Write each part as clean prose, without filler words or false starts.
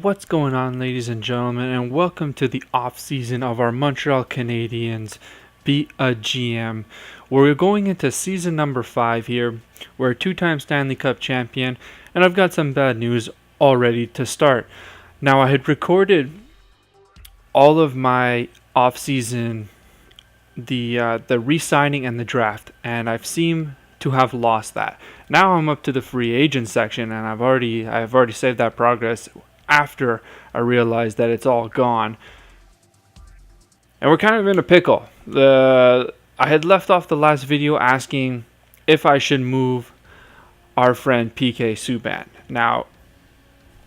What's going on, ladies and gentlemen, and welcome to the off-season of our Montreal Canadiens Be a GM. We're going into season number 5 here. We're a two-time Stanley Cup champion, and I've got some bad news already to start. Now, I had recorded all of my off-season, the re-signing and the draft, and I've seemed to have lost that. Now I'm up to the free agent section, and I've already saved that progress after I realized that it's all gone. And we're kind of in a pickle. I had left off the last video asking if I should move our friend PK Subban. Now,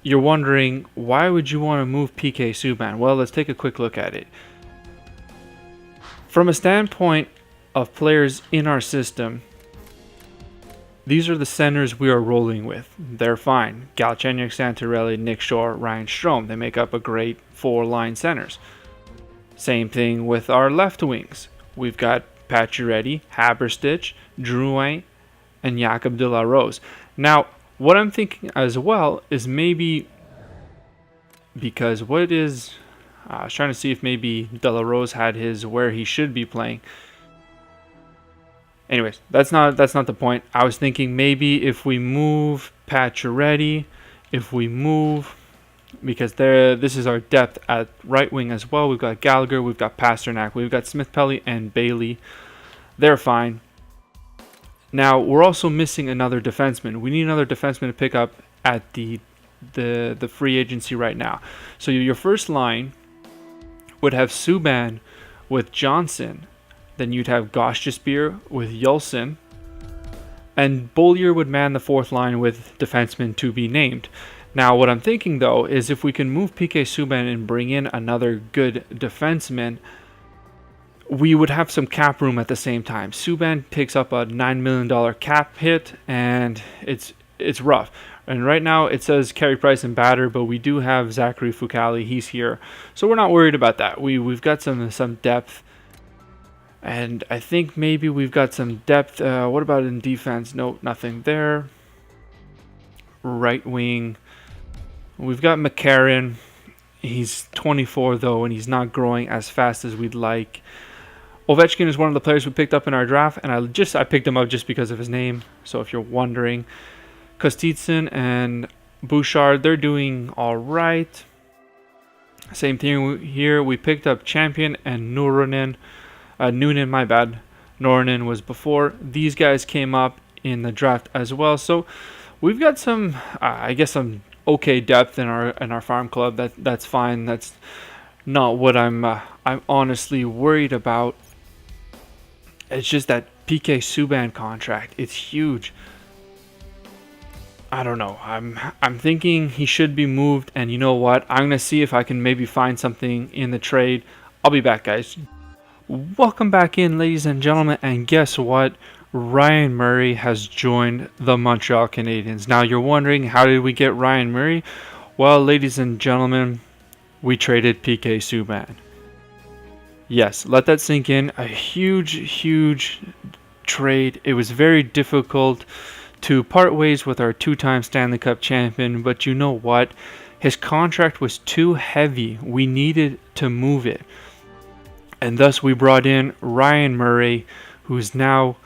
you're wondering, why would you want to move PK Subban? Well, let's take a quick look at it. From a standpoint of players in our system, these are the centers we are rolling with. They're fine. Galchenyuk, Santorelli, Nick Shore, Ryan Strome. They make up a great 4-line centers. Same thing with our left wings. We've got Pacioretty, Haberstich, Drouin, and Jacob de la Rose. Now, what I'm thinking as well is maybe because I was trying to see if maybe de la Rose had his where he should be playing. Anyways, that's not the point. I was thinking maybe if we move Pacioretty, because this is our depth at right wing as well. We've got Gallagher, we've got Pasternak, we've got Smith-Pelly and Bailey. They're fine. Now we're also missing another defenseman. We need another defenseman to pick up at the free agency right now. So your first line would have Subban with Johnson. Then you'd have Gostisbehere with Yulson. And Beaulieu would man the fourth line with defensemen to be named. Now, what I'm thinking, though, is if we can move PK Subban and bring in another good defenseman, we would have some cap room at the same time. Subban takes up a $9 million cap hit, and it's rough. And right now, it says Carey Price and Batter, but we do have Zachary Fucale. He's here. So we're not worried about that. We've got some depth. And I think maybe we've got some depth. What about in defense? No, nothing there. Right wing. We've got McCarron. He's 24 though, and he's not growing as fast as we'd like. Ovechkin is one of the players we picked up in our draft, and I picked him up just because of his name. So if you're wondering, Kostitsyn and Bouchard, they're doing all right. Same thing here. We picked up Champion and Noonan, my bad. Noonan was before. These guys came up in the draft as well. So we've got some okay depth in our farm club. That's fine. That's not what I'm honestly worried about. It's just that PK Subban contract. It's huge. I don't know. I'm thinking he should be moved, and you know what? I'm gonna see if I can maybe find something in the trade. I'll be back, guys. Welcome back in, ladies and gentlemen, and guess what? Ryan Murray has joined the Montreal Canadiens. Now you're wondering, how did we get Ryan Murray? Well, ladies and gentlemen, we traded PK Subban. Yes, let that sink in. A huge trade. It was very difficult to part ways with our two-time Stanley Cup champion, but you know what? His contract was too heavy. We needed to move it. And thus we brought in Ryan Murray, who's now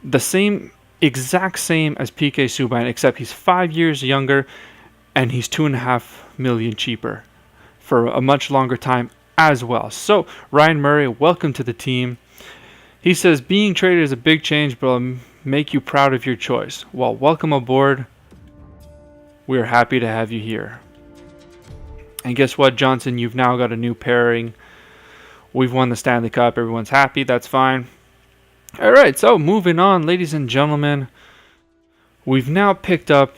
the exact same as PK Subban, except he's 5 years younger and he's $2.5 million cheaper for a much longer time as well. So Ryan Murray, welcome to the team. He says being traded is a big change, but will make you proud of your choice. Well, welcome aboard. We're happy to have you here. And guess what, Johnson? You've now got a new pairing. We've won the Stanley Cup. Everyone's happy. That's fine. All right, so moving on, ladies and gentlemen. We've now picked up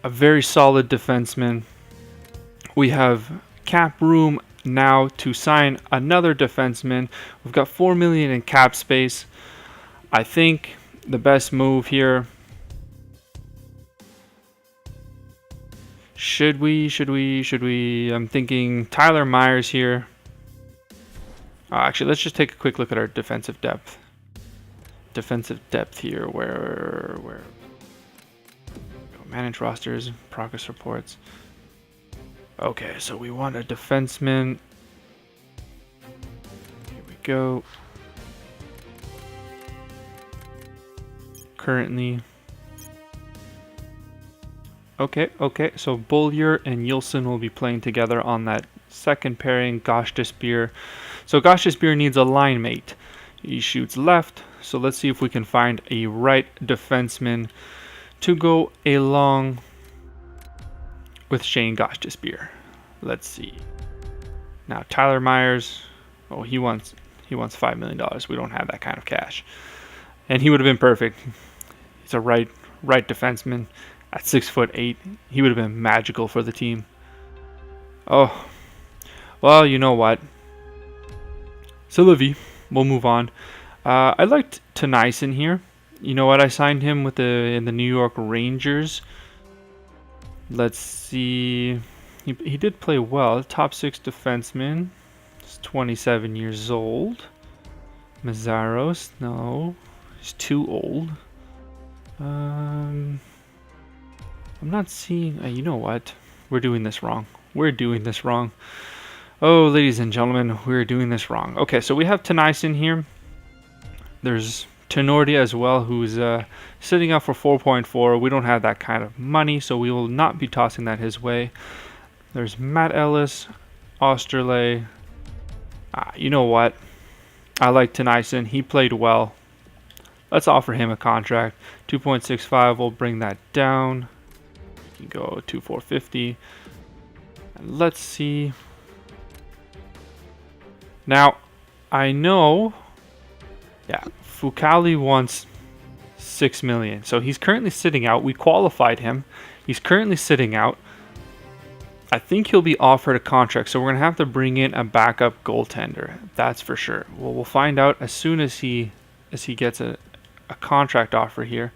a very solid defenseman. We have cap room now to sign another defenseman. We've got $4 million in cap space. I think the best move here. Should we? I'm thinking Tyler Myers here. Actually, let's just take a quick look at our defensive depth. Here, where manage rosters, progress reports. Okay, so we want a defenseman. Here we go. Currently. Okay, so Bollier and Yilson will be playing together on that second pairing, Gostisbehere. So Gostisbehere needs a line mate. He shoots left, so let's see if we can find a right defenseman to go along with Shane Gostisbehere. Let's see. Now Tyler Myers, oh, he wants $5 million. We don't have that kind of cash. And he would have been perfect. He's a right defenseman. At 6'8", he would have been magical for the team. Oh, well, you know what? Sylvie, we'll move on. I liked Tennyson here. You know what? I signed him in the New York Rangers. Let's see. He did play well. Top 6 defenseman. He's 27 years old. Mazzaros, no, he's too old. I'm not seeing. You know what? We're doing this wrong. Oh, ladies and gentlemen, we're doing this wrong. Okay, so we have Tennyson here. There's Tenordia as well, who's sitting out for 4.4. We don't have that kind of money, so we will not be tossing that his way. There's Matt Ellis, Osterley. You know what? I like Tennyson. He played well. Let's offer him a contract. 2.65. We'll bring that down. We can go to 450. And let's see. Now, I know. Yeah, Fucali wants $6 million. So he's currently sitting out. We qualified him. He's currently sitting out. I think he'll be offered a contract. So we're going to have to bring in a backup goaltender. That's for sure. Well, we'll find out as soon as he gets a contract offer here.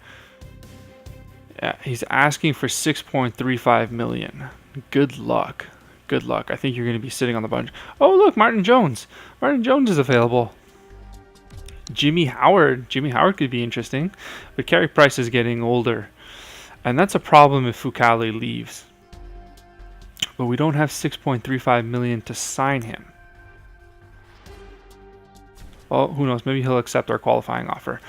Yeah, he's asking for $6.35 million. Good luck. I think you're going to be sitting on the bench. Oh, look, Martin Jones. Martin Jones is available. Jimmy Howard could be interesting, but Carey Price is getting older, and that's a problem if Fucali leaves. But we don't have $6.35 million to sign him. Well, who knows? Maybe he'll accept our qualifying offer.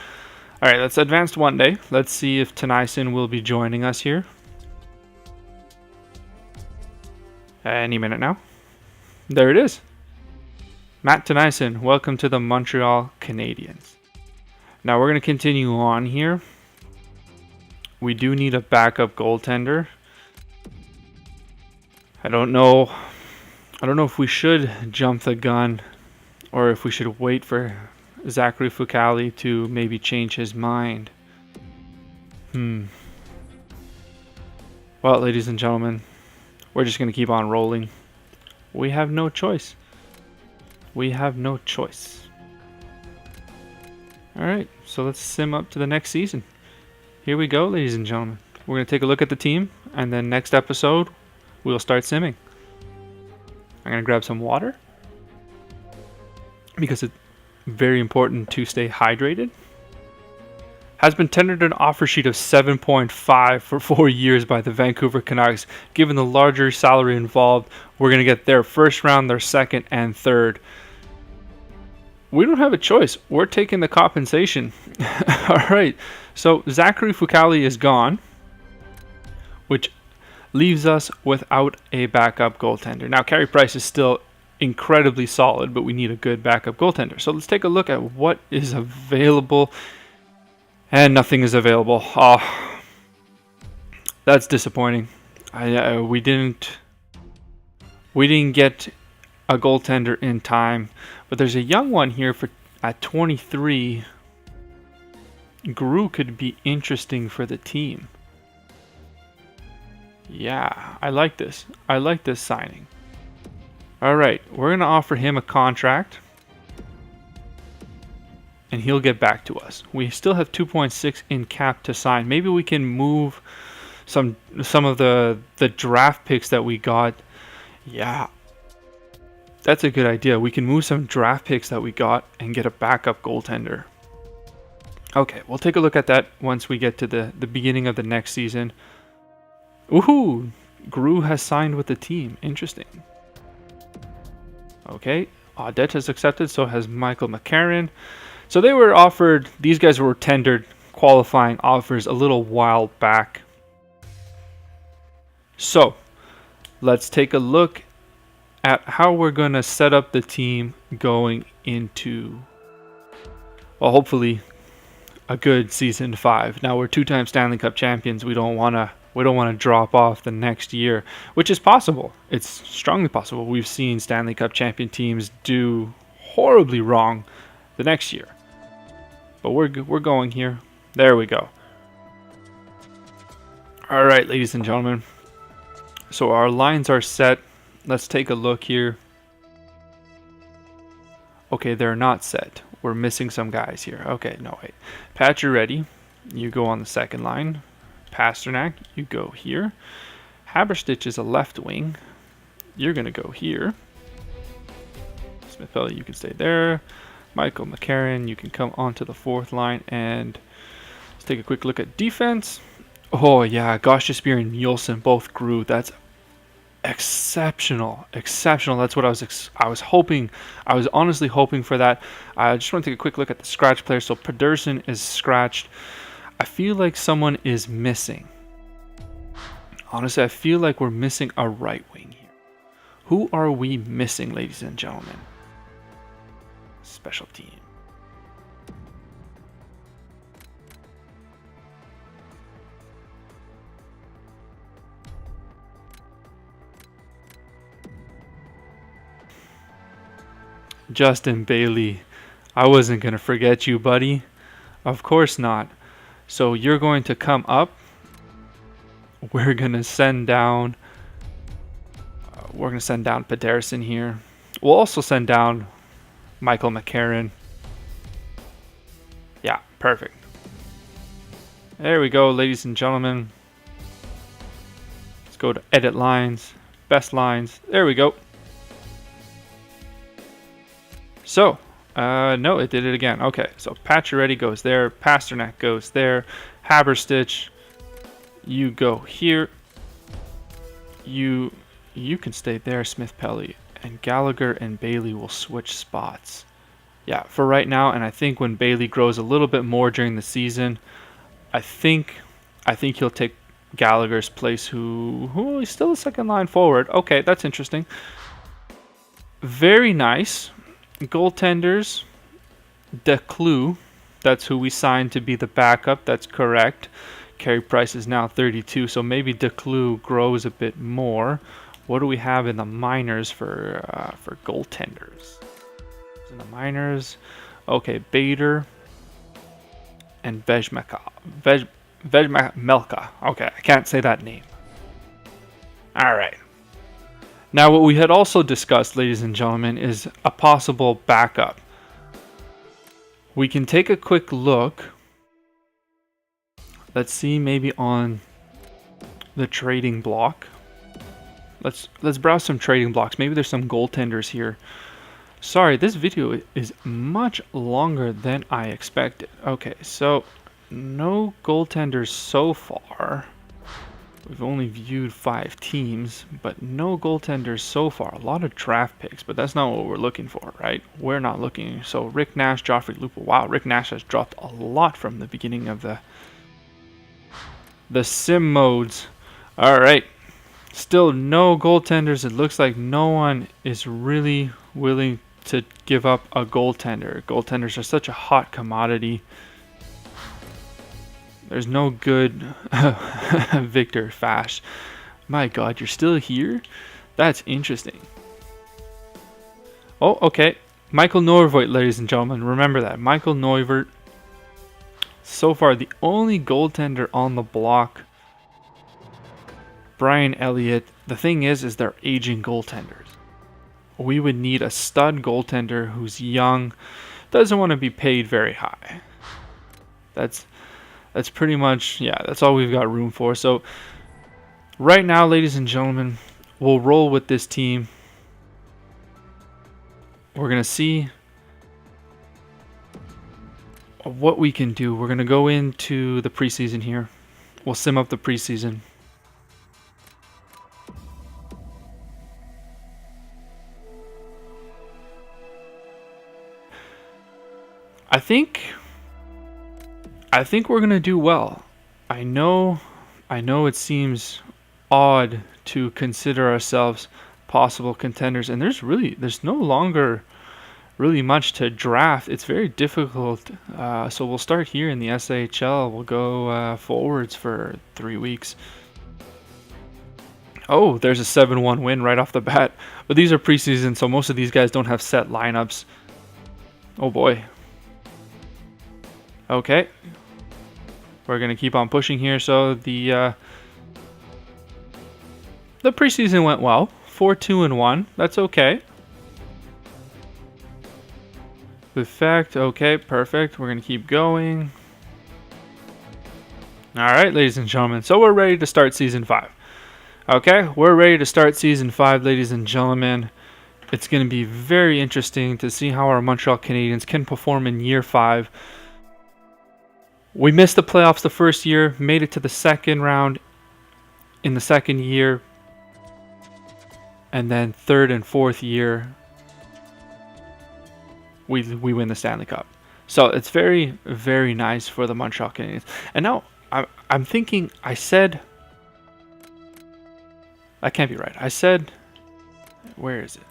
All right, let's advance one day. Let's see if Tennyson will be joining us here. Any minute now. There it is. Matt Tennyson, welcome to the Montreal Canadiens. Now we're going to continue on here. We do need a backup goaltender. I don't know if we should jump the gun or if we should wait for Zachary Fucali to maybe change his mind. Well, ladies and gentlemen, we're just going to keep on rolling. We have no choice. Alright, so let's sim up to the next season. Here we go, ladies and gentlemen. We're going to take a look at the team, and then next episode, we'll start simming. I'm going to grab some water, because it's very important to stay hydrated. Has been tendered an offer sheet of 7.5 for 4 years by the Vancouver Canucks. Given the larger salary involved, we're going to get their first round, their second, and third. We don't have a choice. We're taking the compensation. All right. So Zachary Fucali is gone, which leaves us without a backup goaltender. Now, Carey Price is still incredibly solid, but we need a good backup goaltender. So let's take a look at what is available. And nothing is available. Oh, that's disappointing. We didn't get a goaltender in time, but there's a young one here at 23. Gru could be interesting for the team. Yeah, I like this. I like this signing. All right, we're gonna offer him a contract, and he'll get back to us. We still have 2.6 in cap to sign. Maybe we can move some of the draft picks that we got. Yeah, that's a good idea. We can move some draft picks that we got and get a backup goaltender. Okay, we'll take a look at that once we get to the beginning of the next season. Woohoo! Gru has signed with the team. Interesting. Okay, Audette has accepted, so has Michael McCarron. So they were offered, these guys were tendered qualifying offers a little while back. So let's take a look at how we're going to set up the team going into, well, hopefully a good season 5. Now we're 2-time Stanley Cup champions. We don't want to drop off the next year, which is possible. It's strongly possible. We've seen Stanley Cup champion teams do horribly wrong the next year. But we're going here. There we go. All right, ladies and gentlemen. So our lines are set. Let's take a look here. Okay, they're not set. We're missing some guys here. Okay, no, wait. Pat, you're ready. You go on the second line. Pasternak, you go here. Haberstich is a left wing. You're going to go here. Smith-Pelly, you can stay there. Michael McCarron, you can come onto the fourth line. And let's take a quick look at defense. Oh, yeah, Gostisbehere and Nielsen both grew. That's exceptional. That's what I was hoping. I was honestly hoping for that. I just want to take a quick look at the scratch players. So Pedersen is scratched. I feel like someone is missing. Honestly, I feel like we're missing a right wing here. Who are we missing, ladies and gentlemen? Special team. Justin Bailey. I wasn't going to forget you, buddy. Of course not. So you're going to come up. We're going to send down Pedersen here. We'll also send down Michael McCarron. Yeah, perfect. There we go, ladies and gentlemen. Let's go to edit lines, best lines. There we go. So, no, it did it again. Okay, so Pacioretty goes there. Pasternak goes there. Haberstich, you go here. You can stay there, Smith-Pelly. And Gallagher and Bailey will switch spots. Yeah, for right now, and I think when Bailey grows a little bit more during the season, I think he'll take Gallagher's place, who is still a second line forward. Okay, that's interesting. Very nice. Goaltenders, Declue, that's who we signed to be the backup. That's correct. Carey Price is now 32, so maybe Declue grows a bit more. What do we have in the minors for goaltenders? In the minors, okay, Bader and Vejmelka. Okay, I can't say that name. All right. Now, what we had also discussed, ladies and gentlemen, is a possible backup. We can take a quick look. Let's see, maybe on the trading block. Let's browse some trading blocks. Maybe there's some goaltenders here. Sorry, this video is much longer than I expected. Okay, so no goaltenders so far. We've only viewed 5 teams, but no goaltenders so far. A lot of draft picks, but that's not what we're looking for, right? We're not looking. So Rick Nash, Joffrey Lupul. Wow, Rick Nash has dropped a lot from the beginning of the sim modes. All right. Still no goaltenders. It looks like no one is really willing to give up a goaltender. Goaltenders are such a hot commodity. There's no good Victor Fash. My God, you're still here? That's interesting. Oh, okay. Michael Neuvirth, ladies and gentlemen. Remember that. Michael Neuvirth. So far, the only goaltender on the block. Brian Elliott. The thing is they're aging goaltenders. We would need a stud goaltender who's young, doesn't want to be paid very high. That's pretty much, yeah, that's all we've got room for. So right now, ladies and gentlemen, we'll roll with this team. We're going to see what we can do. We're going to go into the preseason here. We'll sim up the preseason. I think we're gonna do well. I know it seems odd to consider ourselves possible contenders, and there's no longer really much to draft. It's very difficult. So we'll start here in the SHL. We'll go forwards for 3 weeks. Oh, there's a 7-1 win right off the bat. But these are preseason, so most of these guys don't have set lineups. Oh boy. Okay. We're going to keep on pushing here. So the preseason went well. 4-2-1. That's okay. Effect. Okay, perfect. We're going to keep going. All right, ladies and gentlemen. So we're ready to start Season 5. Okay, we're ready to start Season 5, ladies and gentlemen. It's going to be very interesting to see how our Montreal Canadiens can perform in Year 5. We missed the playoffs the first year, made it to the second round in the second year, and then third and fourth year, we win the Stanley Cup. So it's very, very nice for the Montreal Canadiens. And now I'm thinking, that can't be right. I said, where is it?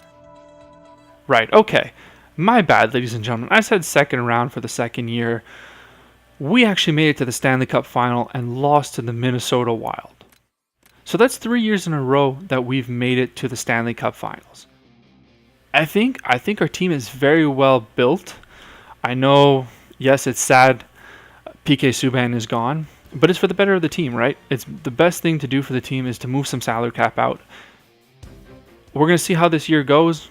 Right, okay. My bad, ladies and gentlemen. I said second round for the second year. We actually made it to the Stanley Cup final and lost to the Minnesota Wild. So that's 3 years in a row that we've made it to the Stanley Cup finals. I think our team is very well built. I know, yes, it's sad PK Subban is gone, but it's for the better of the team, right? It's the best thing to do for the team is to move some salary cap out. We're going to see how this year goes.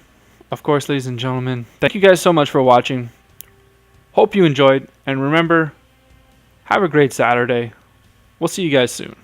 Of course, ladies and gentlemen, thank you guys so much for watching. Hope you enjoyed, and remember, have a great Saturday. We'll see you guys soon.